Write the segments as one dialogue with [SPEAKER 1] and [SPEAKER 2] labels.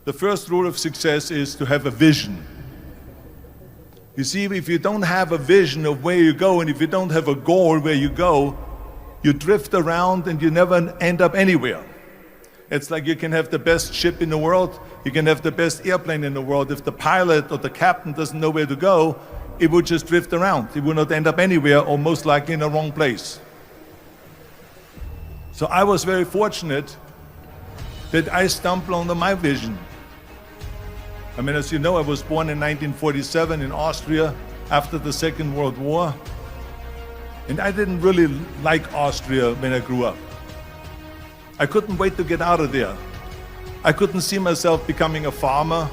[SPEAKER 1] The first rule of success is to have a vision. You see, if you don't have a vision of where you go, and if you don't have a goal where you go, you drift around and you never end up anywhere. It's like you can have the best ship in the world, you can have the best airplane in the world. If the pilot or the captain doesn't know where to go, it would just drift around. It would not end up anywhere, or most likely in the wrong place. So I was very fortunate that I stumbled onto my vision. I mean, as you know, I was born in 1947 in Austria after the Second World War. And I didn't really like Austria when I grew up. I couldn't wait to get out of there. I couldn't see myself becoming a farmer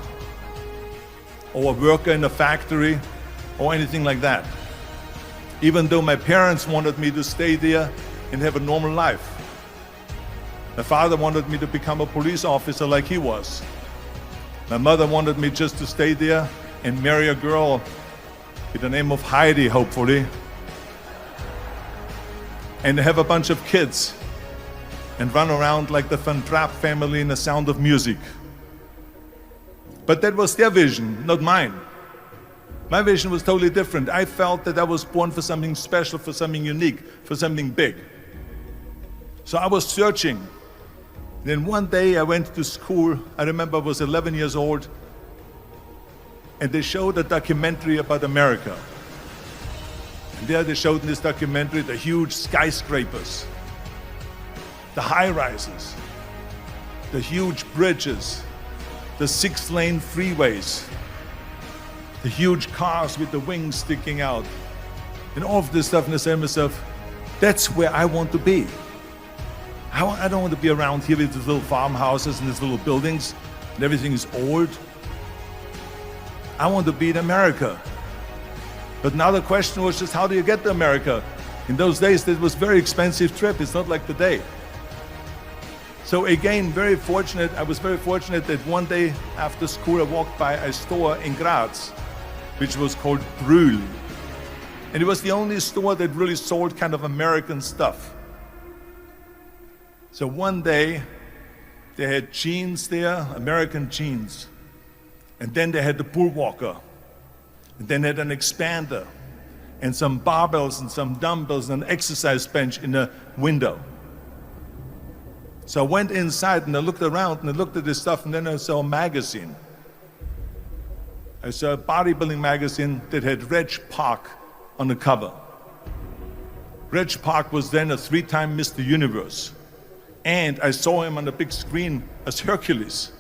[SPEAKER 1] or a worker in a factory or anything like that. Even though my parents wanted me to stay there and have a normal life. My father wanted me to become a police officer like he was. My mother wanted me just to stay there and marry a girl with the name of Heidi, hopefully, and have a bunch of kids and run around like the Van Trapp family in The Sound of Music. But that was their vision, not mine. My vision was totally different. I felt that I was born for something special, for something unique, for something big. So I was searching. Then one day I went to school. I remember I was 11 years old, and they showed a documentary about America. And there they showed in this documentary the huge skyscrapers, the high-rises, the huge bridges, the 6-lane freeways, the huge cars with the wings sticking out, and all of this stuff. And I said to myself, that's where I want to be. I don't want to be around here with these little farmhouses and these little buildings, and everything is old. I want to be in America. But now the question was just, how do you get to America? In those days, it was a very expensive trip. It's not like today. So again, I was very fortunate that one day after school, I walked by a store in Graz, which was called Brühl. And it was the only store that really sold kind of American stuff. So one day, they had jeans there, American jeans. And then they had the bull walker. And then they had an expander, and some barbells and some dumbbells and an exercise bench in a window. So I went inside and I looked around and I looked at this stuff, and then I saw a magazine. I saw a bodybuilding magazine that had Reg Park on the cover. Reg Park was then a 3-time Mr. Universe. And I saw him on the big screen as Hercules.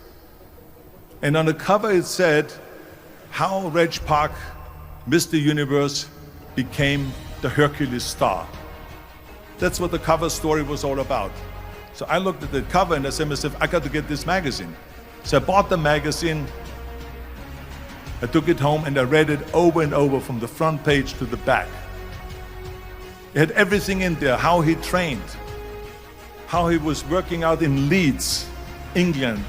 [SPEAKER 1] And on the cover it said, how Reg Park, Mr. Universe, became the Hercules star. That's what the cover story was all about. So I looked at the cover and I said to myself, I got to get this magazine. So I bought the magazine, I took it home and I read it over and over from the front page to the back. It had everything in there, how he trained, how he was working out in Leeds, England,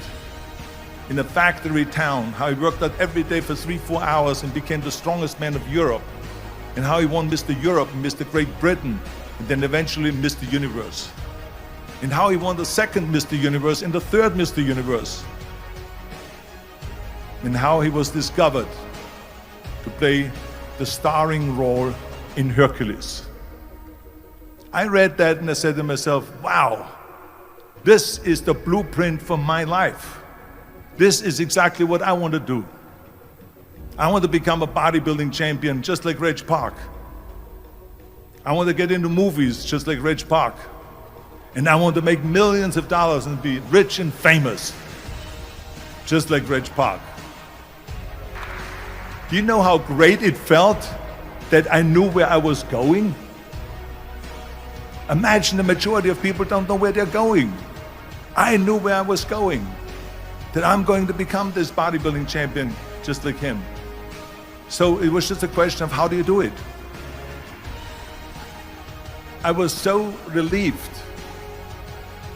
[SPEAKER 1] in a factory town, how he worked out every day for 3-4 hours and became the strongest man of Europe, and how he won Mr. Europe and Mr. Great Britain, and then eventually Mr. Universe, and how he won the second Mr. Universe and the third Mr. Universe, and how he was discovered to play the starring role in Hercules. I read that and I said to myself, wow, this is the blueprint for my life. This is exactly what I want to do. I want to become a bodybuilding champion just like Reg Park. I want to get into movies just like Reg Park. And I want to make millions of dollars and be rich and famous just like Reg Park. Do you know how great it felt that I knew where I was going? Imagine the majority of people don't know where they're going. I knew where I was going, that I'm going to become this bodybuilding champion just like him. So it was just a question of how do you do it? I was so relieved,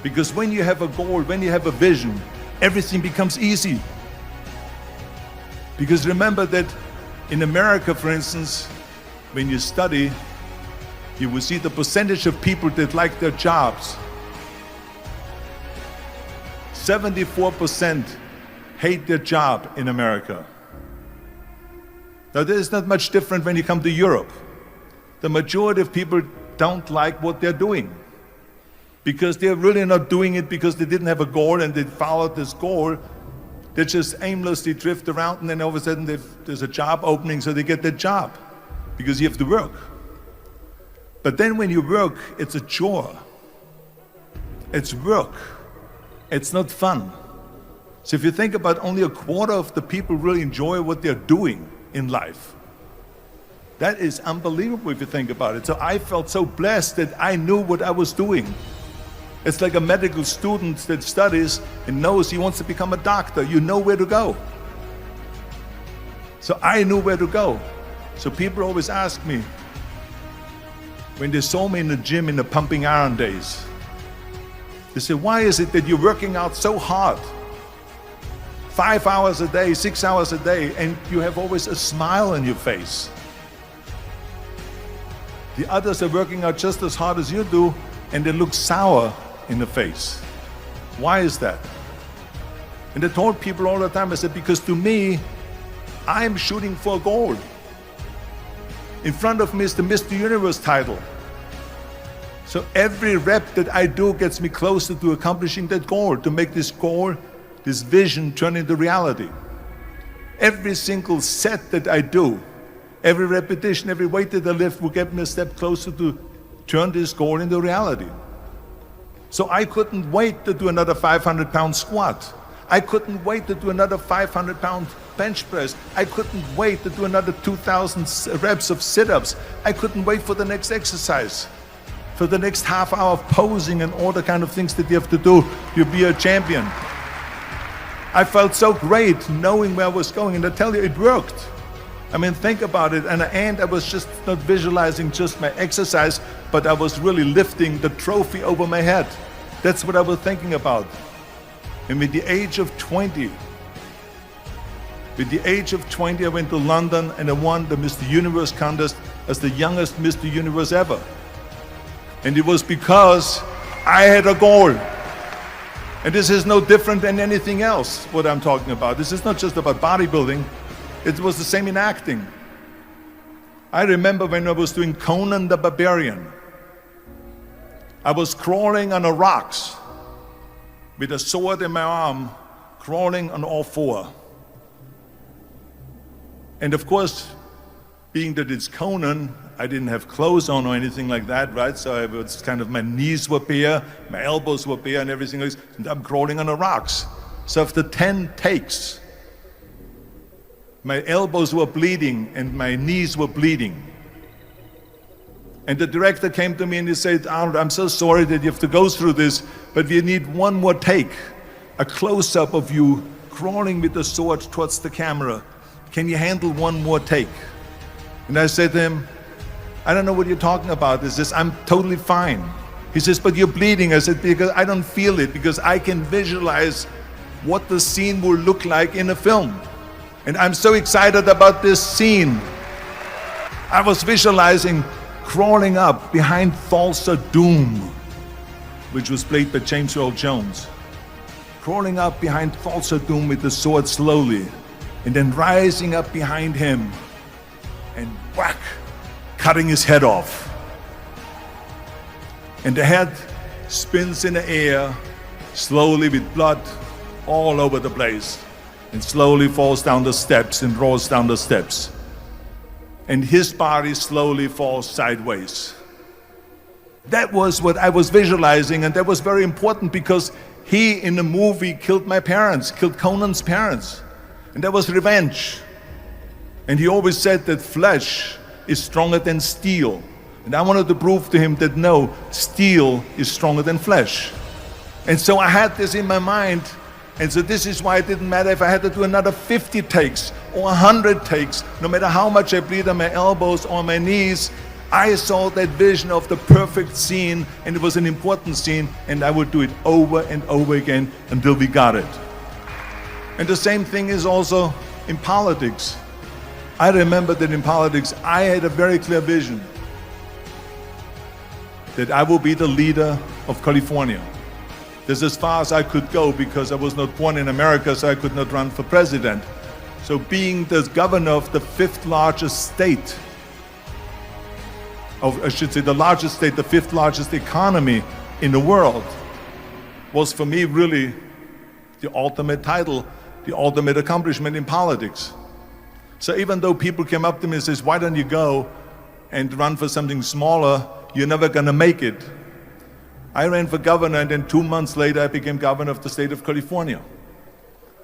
[SPEAKER 1] because when you have a goal, when you have a vision, everything becomes easy. Because remember that in America, for instance, when you study, you will see the percentage of people that like their jobs. 74% hate their job in America. Now, there is not much different when you come to Europe. The majority of people don't like what they're doing because they're really not doing it because they didn't have a goal and they followed this goal. They just aimlessly drift around, and then all of a sudden there's a job opening, so they get that job because you have to work. But then when you work, it's a chore. It's work. It's not fun. So if you think about only a quarter of the people really enjoy what they're doing in life. That is unbelievable if you think about it. So I felt so blessed that I knew what I was doing. It's like a medical student that studies and knows he wants to become a doctor. You know where to go. So I knew where to go. So people always ask me, when they saw me in the gym in the pumping iron days, they say, why is it that you're working out so hard? 5 hours a day, 6 hours a day, and you have always a smile on your face. The others are working out just as hard as you do, and they look sour in the face. Why is that? And I told people all the time, I said, because to me, I'm shooting for a goal. In front of me is the Mr. Universe title. So every rep that I do gets me closer to accomplishing that goal, to make this goal, this vision turn into reality. Every single set that I do, every repetition, every weight that I lift will get me a step closer to turn this goal into reality. So I couldn't wait to do another 500-pound squat. I couldn't wait to do another 500-pound bench press. I couldn't wait to do another 2,000 reps of sit-ups. I couldn't wait for the next exercise, for the next half hour of posing and all the kind of things that you have to do to be a champion. I felt so great knowing where I was going, and I tell you, it worked. I mean, think about it. And I was just not visualizing just my exercise, but I was really lifting the trophy over my head. That's what I was thinking about. And with the age of 20, I went to London and I won the Mr. Universe contest as the youngest Mr. Universe ever. And it was because I had a goal. And this is no different than anything else, what I'm talking about. This is not just about bodybuilding. It was the same in acting. I remember when I was doing Conan the Barbarian. I was crawling on the rocks with a sword in my arm, crawling on all four. And of course, being that it's Conan, I didn't have clothes on or anything like that, right? So I was kind of, my knees were bare, my elbows were bare and everything else, and I'm crawling on the rocks. So after 10 takes, my elbows were bleeding and my knees were bleeding. And the director came to me and he said, Arnold, I'm so sorry that you have to go through this, but we need one more take, a close-up of you crawling with the sword towards the camera. Can you handle one more take? And I said to him, I don't know what you're talking about. He says, I'm totally fine. He says, but you're bleeding. I said, because I don't feel it, because I can visualize what the scene will look like in a film. And I'm so excited about this scene. I was visualizing crawling up behind Thulsa Doom, which was played by James Earl Jones. Crawling up behind Thulsa Doom with the sword slowly, and then rising up behind him and whack, cutting his head off. And the head spins in the air, slowly with blood all over the place, and slowly falls down the steps and rolls down the steps. And his body slowly falls sideways. That was what I was visualizing, and that was very important because he, in the movie, killed my parents, killed Conan's parents. And that was revenge. And he always said that flesh is stronger than steel. And I wanted to prove to him that no, steel is stronger than flesh. And so I had this in my mind. And so this is why it didn't matter if I had to do another 50 takes or 100 takes, no matter how much I bleed on my elbows or my knees. I saw that vision of the perfect scene, and it was an important scene, and I would do it over and over again until we got it. And the same thing is also in politics. I remember that in politics, I had a very clear vision that I will be the leader of California, This is as far as I could go because I was not born in America, so I could not run for president. So being the governor of the fifth largest state, I should say the largest state, the fifth largest economy in the world, was for me really the ultimate title, the ultimate accomplishment in politics. So even though people came up to me and says, why don't you go and run for something smaller, you're never gonna make it. I ran for governor, and then 2 months later I became governor of the state of California.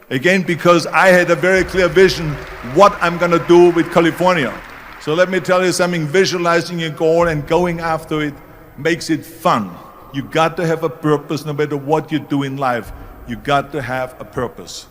[SPEAKER 1] Again, because I had a very clear vision what I'm gonna do with California. So let me tell you something, visualizing your goal and going after it makes it fun. You got to have a purpose no matter what you do in life. You got to have a purpose.